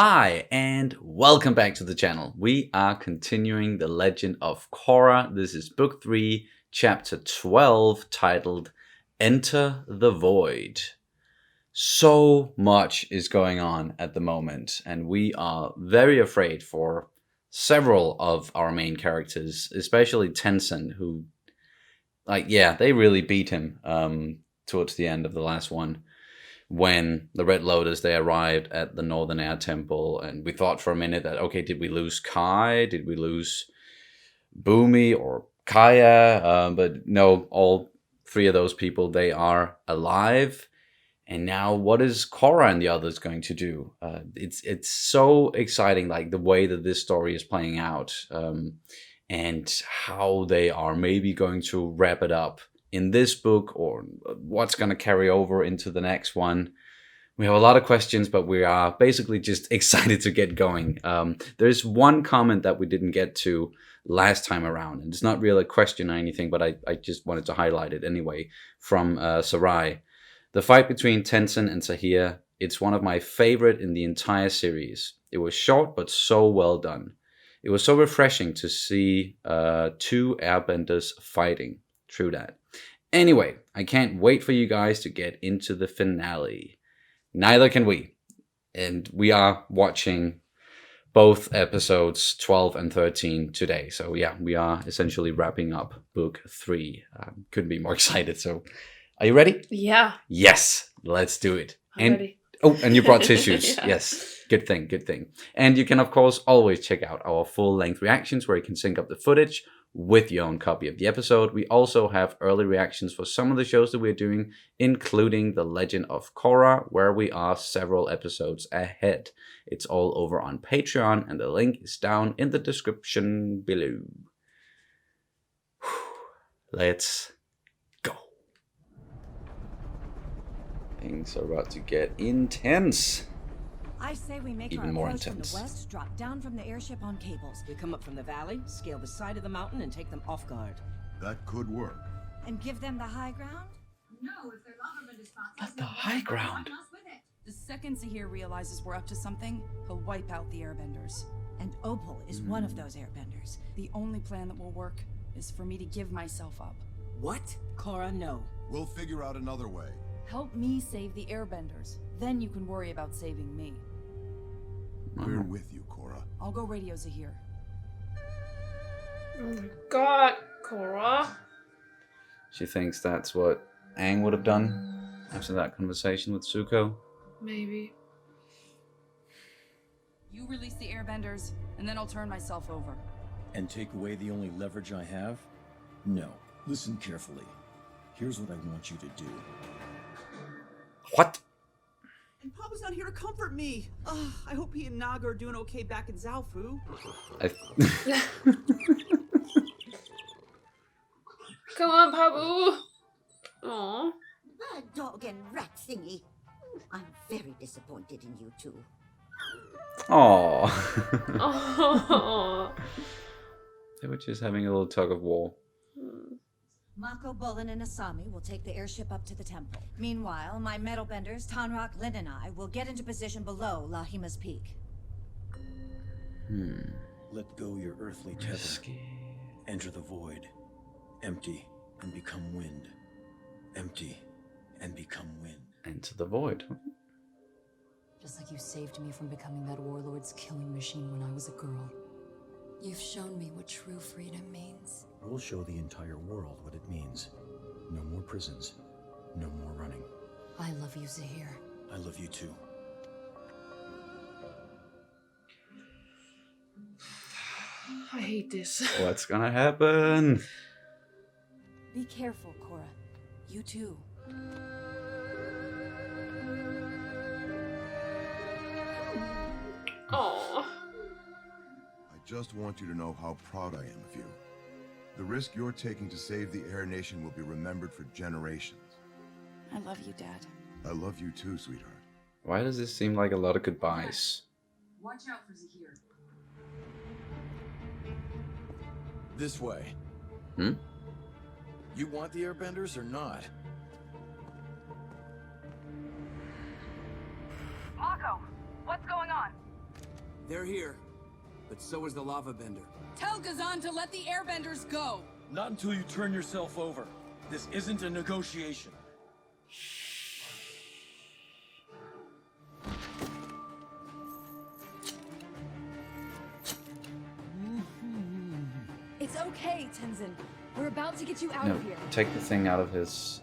Hi, and welcome back to the channel. We are continuing the legend of Korra. This is book 3, chapter 12, titled Enter the Void. So much is going on at the moment, and we are very afraid for several of our main characters, especially Tencent, who, they really beat him towards the end of the last one. When the Red Lotus, they arrived at the Northern Air Temple, and we thought for a minute that, okay, did we lose Kai? Did we lose Boomy or Kaya? But no, all three of those people, they are alive. And now what is Korra and the others going to do? It's so exciting, like the way that this story is playing out, and how they are maybe going to wrap it up in this book, or what's going to carry over into the next one. We have a lot of questions, but we are basically just excited to get going. There's one comment that we didn't get to last time around, and it's not really a question or anything, but I just wanted to highlight it anyway, from Sarai. The fight between Tencent and Zaheer, it's one of my favorite in the entire series. It was short, but so well done. It was so refreshing to see two airbenders fighting. True that. Anyway, I can't wait for you guys to get into the finale. Neither can we. And we are watching both episodes 12 and 13 today. So yeah, we are essentially wrapping up book 3. Couldn't be more excited. So are you ready? Yeah. Yes, let's do it. I'm ready. Oh, and you brought tissues. Yeah. Yes, good thing. And you can, of course, always check out our full-length reactions where you can sync up the footage with your own copy of the episode. We also have early reactions for some of the shows that we're doing, including The Legend of Korra, where we are several episodes ahead. It's all over on Patreon, and the link is down in the description below. Let's go. Things are about to get intense. I say we make Even our more approach intense. from the west, drop down from the airship on cables, We come up from the valley, scale the side of the mountain, and take them off guard. That could work. and give them the high ground? No, if their lumberman is At the high ground. with it. The second Zaheer realizes we're up to something, he'll wipe out the airbenders. And Opal is one of those airbenders. The only plan that will work is for me to give myself up. What? Korra, no. We'll figure out another way. Help me save the airbenders. Then you can worry about saving me. We're with you, Korra. I'll go radio Zaheer. Oh my god, Korra. She thinks that's what Aang would have done after that conversation with Zuko. Maybe. You release the airbenders, and then I'll turn myself over. And take away the only leverage I have? No. Listen carefully. Here's what I want you to do. What? And Papa's not here to comfort me. Ugh, I hope he and Naga are doing okay back in Zaofu. Come on, Pabu. Aww. A dog and rat thingy. I'm very disappointed in you two. Aww. Aww. They were just having a little tug of war. Mako, Bolin, and Asami will take the airship up to the temple. Meanwhile, my metal benders, Tanrak, Lin, and I will get into position below Lahima's peak. Let go your earthly tether. Enter the void. Empty and become wind. Empty and become wind. Into the void. Just like you saved me from becoming that warlord's killing machine when I was a girl. You've shown me what true freedom means. We'll show the entire world what it means. No more prisons. No more running. I love you, Zaheer. I love you too. I hate this. What's gonna happen? Be careful, Korra. You too. Aww. I just want you to know how proud I am of you. The risk you're taking to save the Air Nation will be remembered for generations. I love you, Dad. I love you too, sweetheart. Why does this seem like a lot of goodbyes? Watch out for Zaheer. This way. Hmm? You want the airbenders or not? Mako, what's going on? They're here, but so is the lava bender. Tell Gazan to let the airbenders go! Not until you turn yourself over. This isn't a negotiation. It's okay, Tenzin. We're about to get you out No, of here. take the thing out of his...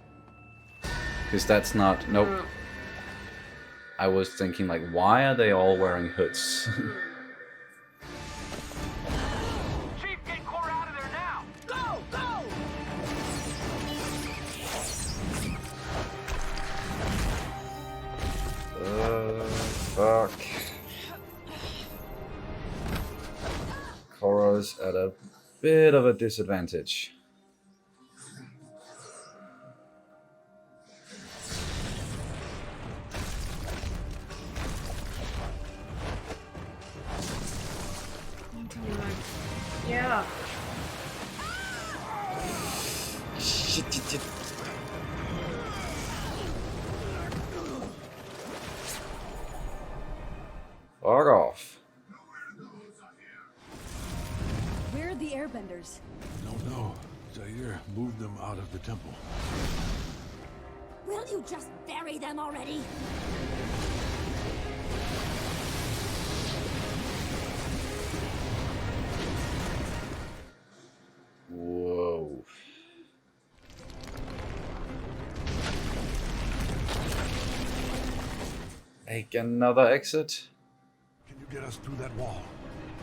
Because that's not... Nope. I was thinking, like, why are they all wearing hoods? Chief, get Korra out of there now! Go! Go! Fuck. Korra's at a bit of a disadvantage. Yeah. Shit. Fuck off. Where are the airbenders? Don't know. Zaheer moved them out of the temple. Will you just bury them already? Whoa. Make another exit. Can you get us through that wall?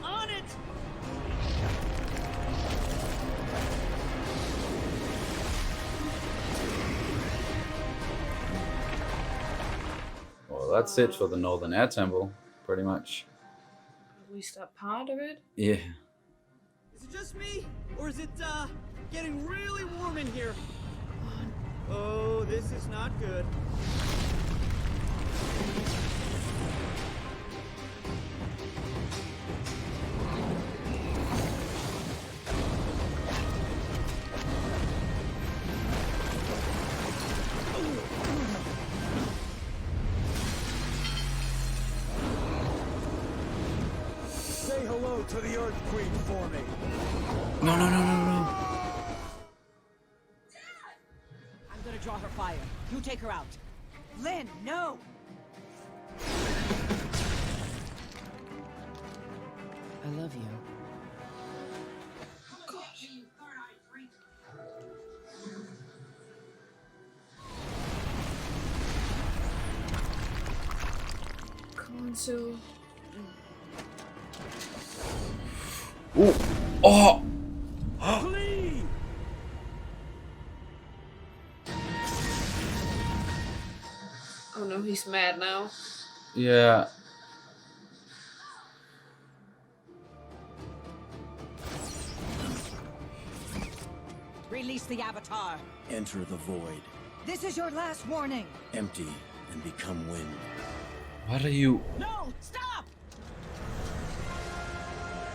On it! Well, that's it for the Northern Air Temple, pretty much. At least that part of it. Yeah. Is it just me? Or is it, getting really warm in here? Oh, this is not good. Say hello to the Earth Queen for me. No. I'm gonna draw her fire. You take her out. Lynn, no! I love you. Konsu. Ooh. Oh! Please! Oh no, he's mad now. Yeah. Release the Avatar. Enter the void. This is your last warning. Empty and become wind. What are you... No! Stop!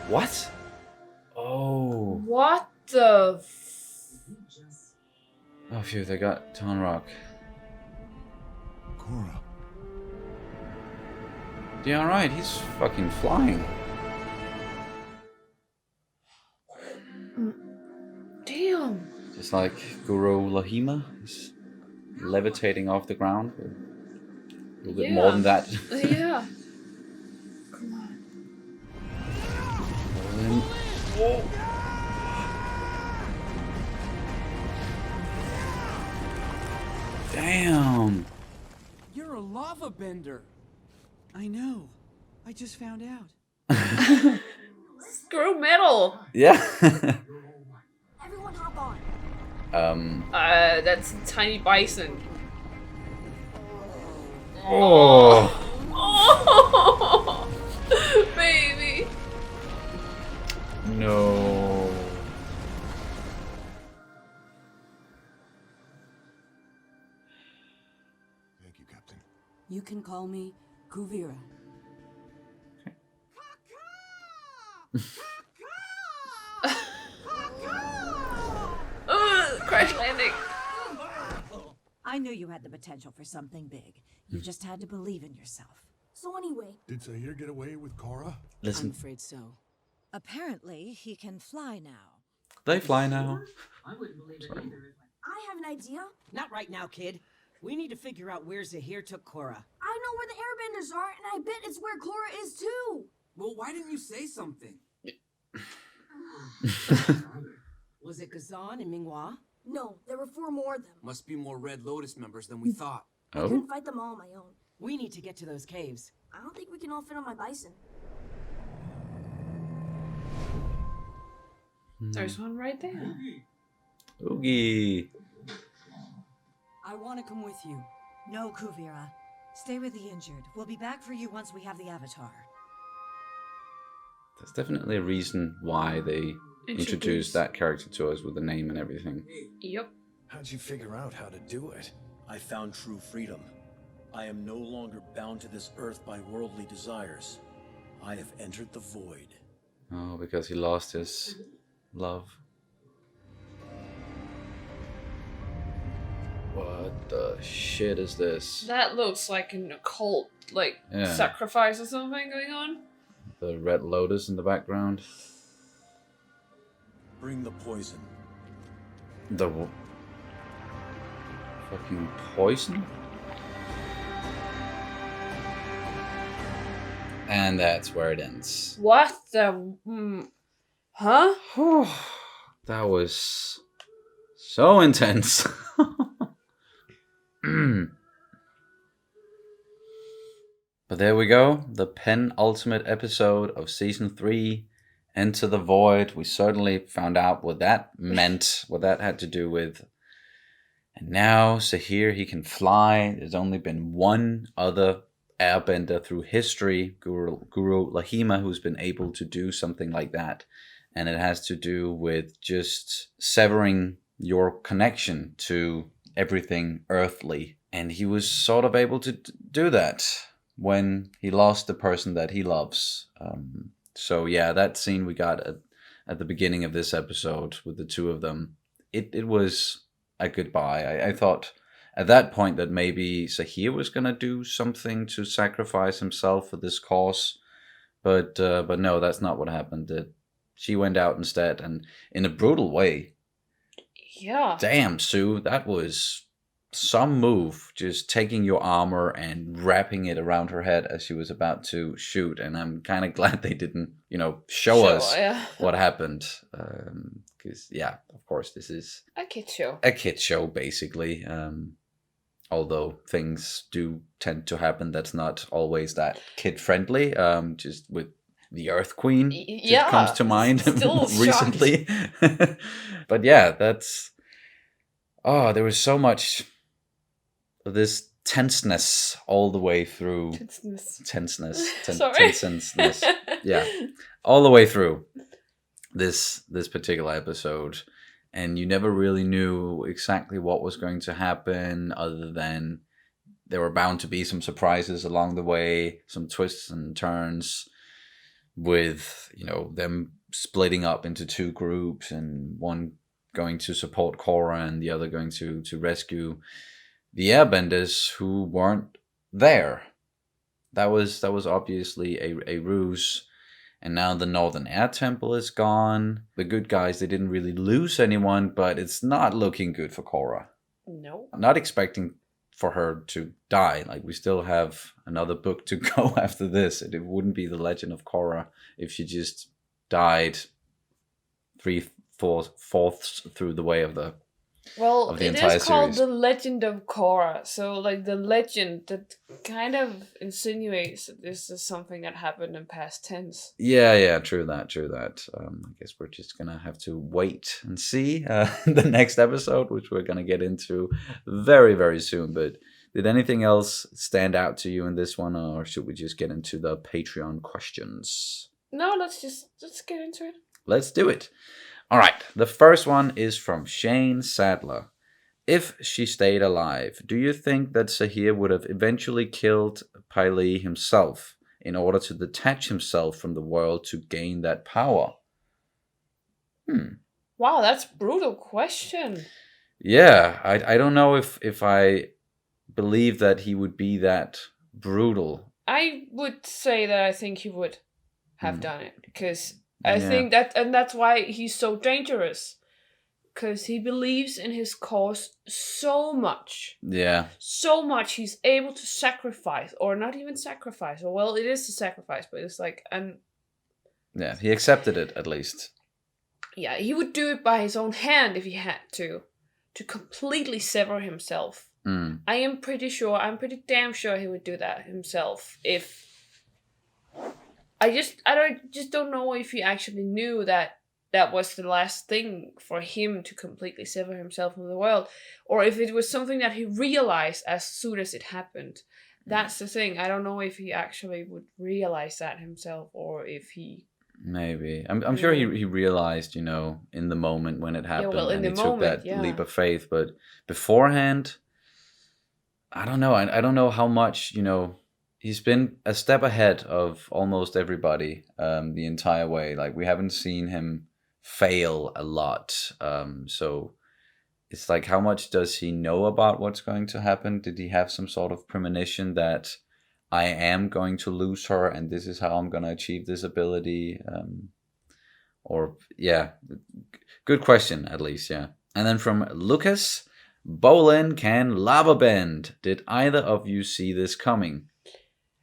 What? Oh. What the Oh, phew, they got Tonrock. Korra. Yeah, alright, he's fucking flying. Damn. Just like Guru Lahima is levitating off the ground. A little bit more than that. Yeah. Come on. Oh. Damn. You're a lava bender. I know. I just found out. Screw metal. Yeah. Everyone hop on. That's a tiny bison. Oh. Oh, baby. No. Thank you, Captain. You can call me Kuvira. Crash landing. I knew you had the potential for something big. You just had to believe in yourself. So anyway... Did Zaheer get away with Korra? Listen. I'm afraid so. Apparently, he can fly now. They fly now. I wouldn't believe it either. I have an idea. Not right now, kid. We need to figure out where Zaheer took Korra. I know where the airbenders are, and I bet it's where Korra is too. Well, why didn't you say something? Was it Kazan and Minghua? No, there were 4 more of them. Must be more Red Lotus members than we thought. I couldn't fight them all on my own. We need to get to those caves. I don't think we can all fit on my bison. There's one right there. Oogie. I want to come with you. No, Kuvira. Stay with the injured. We'll be back for you once we have the Avatar. There's definitely a reason why they introduced that character to us with the name and everything. Yep. How'd you figure out how to do it? I found true freedom. I am no longer bound to this earth by worldly desires. I have entered the void. Oh, because he lost his love. What the shit is this? That looks like an occult, like, sacrifice or something going on. The Red Lotus in the background. Bring the poison. The fucking poison? And that's where it ends. What the... Huh? That was so intense. But there we go. The penultimate episode of Season 3. Enter the Void. We certainly found out what that meant. What that had to do with. And now Zaheer, he can fly. There's only been one other airbender through history, Guru Lahima, who's been able to do something like that. And it has to do with just severing your connection to everything earthly. And he was sort of able to do that when he lost the person that he loves. So yeah, that scene we got at the beginning of this episode with the two of them, it was a goodbye. I thought at that point that maybe Zaheer was going to do something to sacrifice himself for this cause. But no, that's not what happened. She went out instead, and in a brutal way. Yeah. Damn, Sue, that was some move, just taking your armor and wrapping it around her head as she was about to shoot. And I'm kind of glad they didn't, show us what happened. Because, yeah, of course, this is a kid show. A kid show, basically. Although things do tend to happen that's not always that kid-friendly. Just with the Earth Queen, just comes to mind recently. But yeah, that's... Oh, there was so much of this tenseness all the way through. Tenseness. Yeah. All the way through this particular episode. And you never really knew exactly what was going to happen, other than there were bound to be some surprises along the way, some twists and turns with, them splitting up into 2 groups, and one going to support Korra and the other going to rescue the airbenders who weren't there. That was obviously a ruse. And now the Northern Air Temple is gone. The good guys, they didn't really lose anyone, but it's not looking good for Korra. No. I'm not expecting for her to die. Like, we still have another book to go after this. It wouldn't be the Legend of Korra if she just died 3/4 through the way of the entire is called series. The Legend of Korra. So, like, the legend that kind of insinuates that this is something that happened in past tense. Yeah, true that. I guess we're just gonna have to wait and see the next episode, which we're gonna get into very, very soon. But did anything else stand out to you in this one, or should we just get into the Patreon questions? No, let's get into it. Let's do it. All right, the first one is from Shane Sadler. If she stayed alive, do you think that Zaheer would have eventually killed Pyle himself in order to detach himself from the world to gain that power? Wow, that's a brutal question. Yeah, I don't know if I believe that he would be that brutal. I would say that I think he would have done it, because I Yeah. think that's why he's so dangerous, because he believes in his cause so much. Yeah. So much he's able to sacrifice, or not even sacrifice, or well, it is a sacrifice, but it's like Yeah, he accepted it at least. yeah, he would do it by his own hand if he had to completely sever himself. I'm pretty damn sure he would do that himself if I just don't know if he actually knew that was the last thing for him to completely sever himself from the world, or if it was something that he realized as soon as it happened. That's the thing. I don't know if he actually would realize that himself, or if he... Maybe. I'm sure he realized, in the moment when it happened, well, in and he the took moment, that leap of faith. But beforehand, I don't know. I don't know how much, he's been a step ahead of almost everybody the entire way. Like, we haven't seen him fail a lot. So it's like, how much does he know about what's going to happen? Did he have some sort of premonition that I am going to lose her and this is how I'm going to achieve this ability? Yeah, good question, at least, yeah. And then from Lucas... Bolin can lava bend. Did either of you see this coming?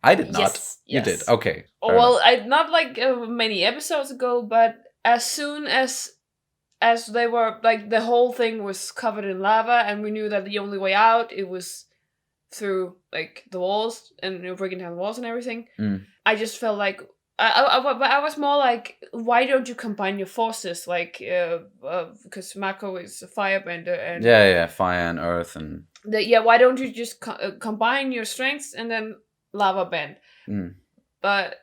I did not. Yes. You did. Okay. Well, I not like many episodes ago, but as soon as they were like, the whole thing was covered in lava, and we knew that the only way out it was through like the walls and breaking down the walls and everything. I just felt like I was more like, why don't you combine your forces? Like, because Mako is a firebender, and yeah, fire and earth, and why don't you just combine your strengths and then lava bend? But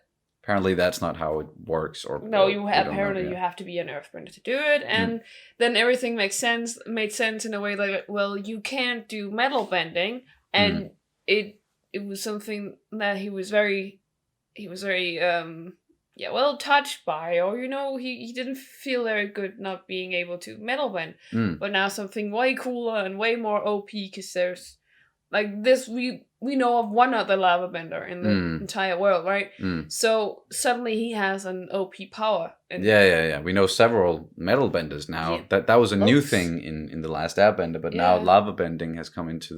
apparently that's not how it works. Or no, you have to be an earthbender to do it, and then everything made sense in a way like, well, you can't do metal bending, and it was something that he was very touched by, or he didn't feel very good not being able to metal bend. But now something way cooler and way more OP, because there's like this, we know of one other lava bender in the entire world, right? So suddenly he has an OP power. And yeah, we know several metal benders now. Yeah, that was a new thing in the last Airbender, but now lava bending has come into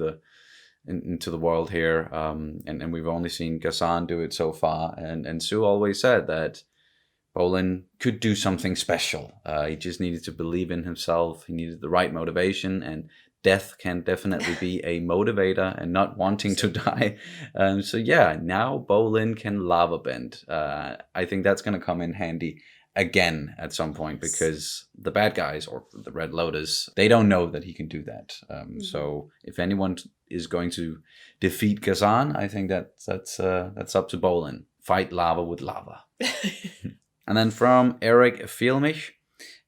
the world here, and we've only seen Ghassan do it so far, and Sue always said that Bolin could do something special. He just needed to believe in himself. He needed the right motivation, and death can definitely be a motivator, and not wanting to die. So yeah, now Bolin can lava bend. I think that's going to come in handy again at some point, because the bad guys, or the Red Lotus, they don't know that he can do that. So if anyone is going to defeat Ghassan, I think that's up to Bolin. Fight lava with lava. And then from Eric Fielmich,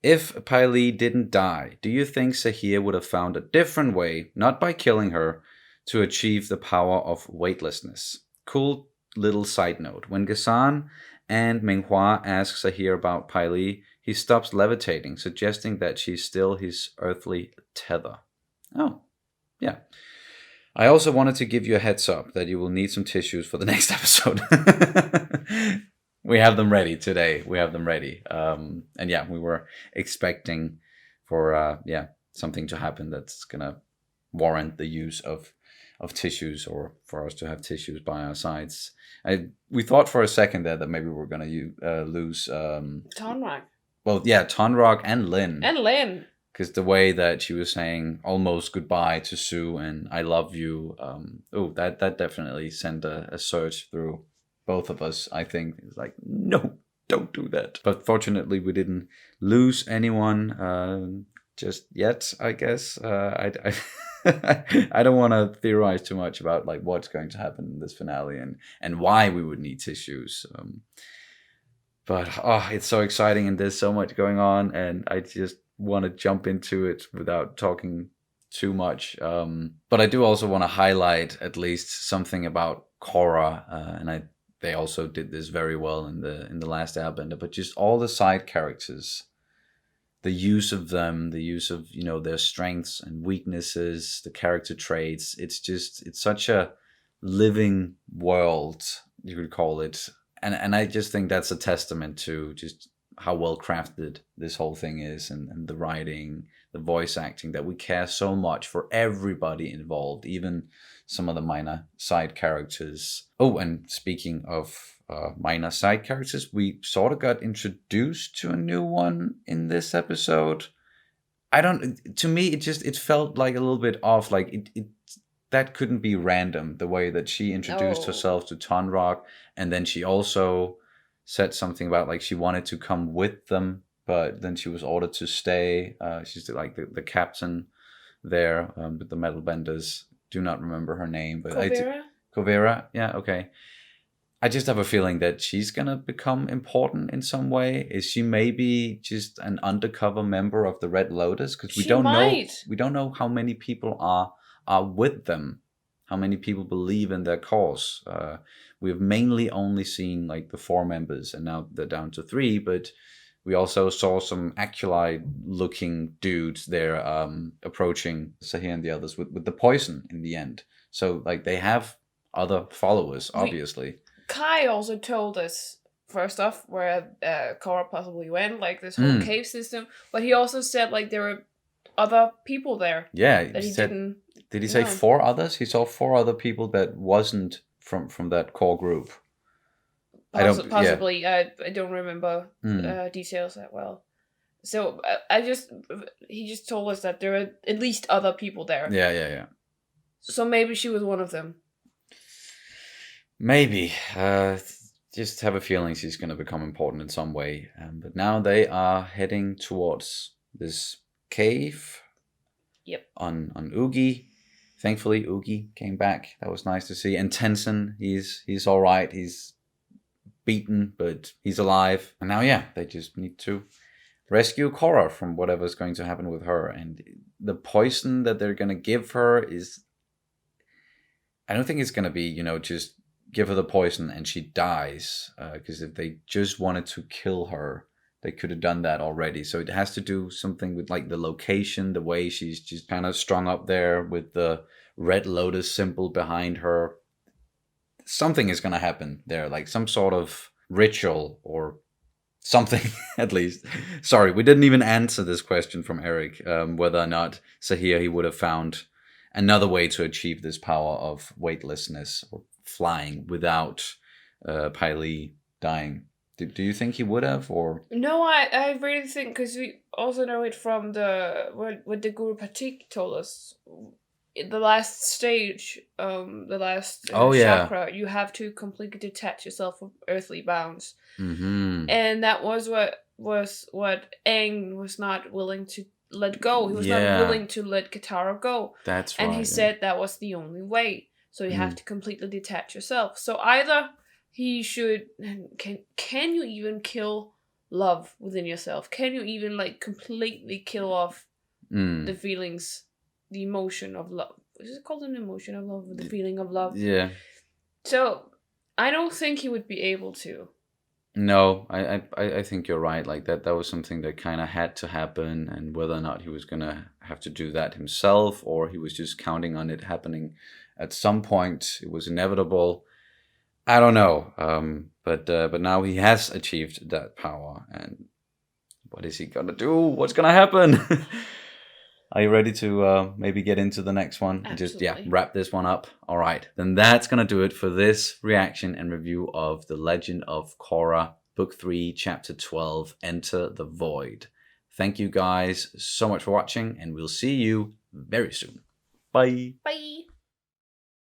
if Pylee didn't die, do you think Zaheer would have found a different way, not by killing her, to achieve the power of weightlessness? Cool little side note. When Ghassan and Minghua asks Zaheer about Pylee, he stops levitating, suggesting that she's still his earthly tether. Oh, yeah. I also wanted to give you a heads up that you will need some tissues for the next episode. We have them ready today. We have them ready. And yeah, we were expecting for something to happen that's gonna warrant the use of tissues, or for us to have tissues by our sides. We thought for a second there that maybe we're gonna lose Tonrock. Well, yeah, Tonrock and Lynn. Because the way that she was saying almost goodbye to Sue and I love you, that definitely sent a surge through both of us, I think. It's like, no, don't do that. But fortunately, we didn't lose anyone just yet, I guess. I don't want to theorize too much about like what's going to happen in this finale and why we would need tissues. But it's so exciting, and there's so much going on, and I just want to jump into it without talking too much. But I do also want to highlight at least something about Korra, and they also did this very well in the last Airbender. But just all the side characters, the use of them, the use of their strengths and weaknesses, the character traits. It's such a living world you could call it. And I just think that's a testament to just how well crafted this whole thing is, and the writing, the voice acting, that we care so much for everybody involved, even some of the minor side characters. Oh, and speaking of minor side characters, we sort of got introduced to a new one in this episode. To me, it felt like a little bit off, like it that couldn't be random, the way that she introduced herself to Tonrock, and then she also said something about like she wanted to come with them, but then she was ordered to stay. She's like the captain there with the metal benders. Do not remember her name, but Kovera. Yeah, okay. I just have a feeling that she's gonna become important in some way. Is she maybe just an undercover member of the Red Lotus? Because we don't know how many people are with them, how many people believe in their cause. We've mainly only seen like the 4 members, and now they're down to 3, but we also saw some acolyte looking dudes there approaching Zaheer and the others with the poison in the end. So like they have other followers, obviously. Kai also told us, first off, where Korra possibly went, like this whole cave system, but he also said like there were other people there. Yeah, that he didn't. Did he say 4 others? He saw 4 other people that wasn't from that core group. Possibly. I don't remember details that well. So he just told us that there are at least other people there. Yeah. So maybe she was one of them. Maybe. Just have a feeling she's going to become important in some way. But now they are heading towards this cave. Yep. On Oogie. Thankfully, Oogie came back. That was nice to see. And Tenzin, he's all right. He's beaten, but he's alive. And now, they just need to rescue Korra from whatever's going to happen with her. And the poison that they're going to give her is... I don't think it's going to be, just give her the poison and she dies. Because if they just wanted to kill her, they could have done that already. So it has to do something with like the location, the way she's just kind of strung up there with the Red Lotus symbol behind her. Something is going to happen there, like some sort of ritual or something at least. Sorry, we didn't even answer this question from Eric, whether or not Zaheer, he would have found another way to achieve this power of weightlessness or flying without Piley dying. Do you think he would have, or? No, I really think, because we also know it from what the Guru Patik told us. In the last stage, the last chakra, you have to completely detach yourself from earthly bounds. Mm-hmm. And that was what Aang was not willing to let go. He was not willing to let Katara go. That's right. And he said that was the only way. So you have to completely detach yourself. So either he should... Can you even kill love within yourself? Can you even like completely kill off the feelings, the emotion of love? Is it called an emotion of love? The feeling of love? Yeah. So I don't think he would be able to. No, I think you're right. Like that was something that kind of had to happen, and whether or not he was gonna have to do that himself or he was just counting on it happening at some point, it was inevitable. I don't know. But now he has achieved that power, and what is he gonna do? What's gonna happen? Are you ready to maybe get into the next one? Absolutely. And just wrap this one up? All right, then that's gonna do it for this reaction and review of The Legend of Korra, Book 3, Chapter 12, Enter the Void. Thank you guys so much for watching, and we'll see you very soon. Bye. Bye.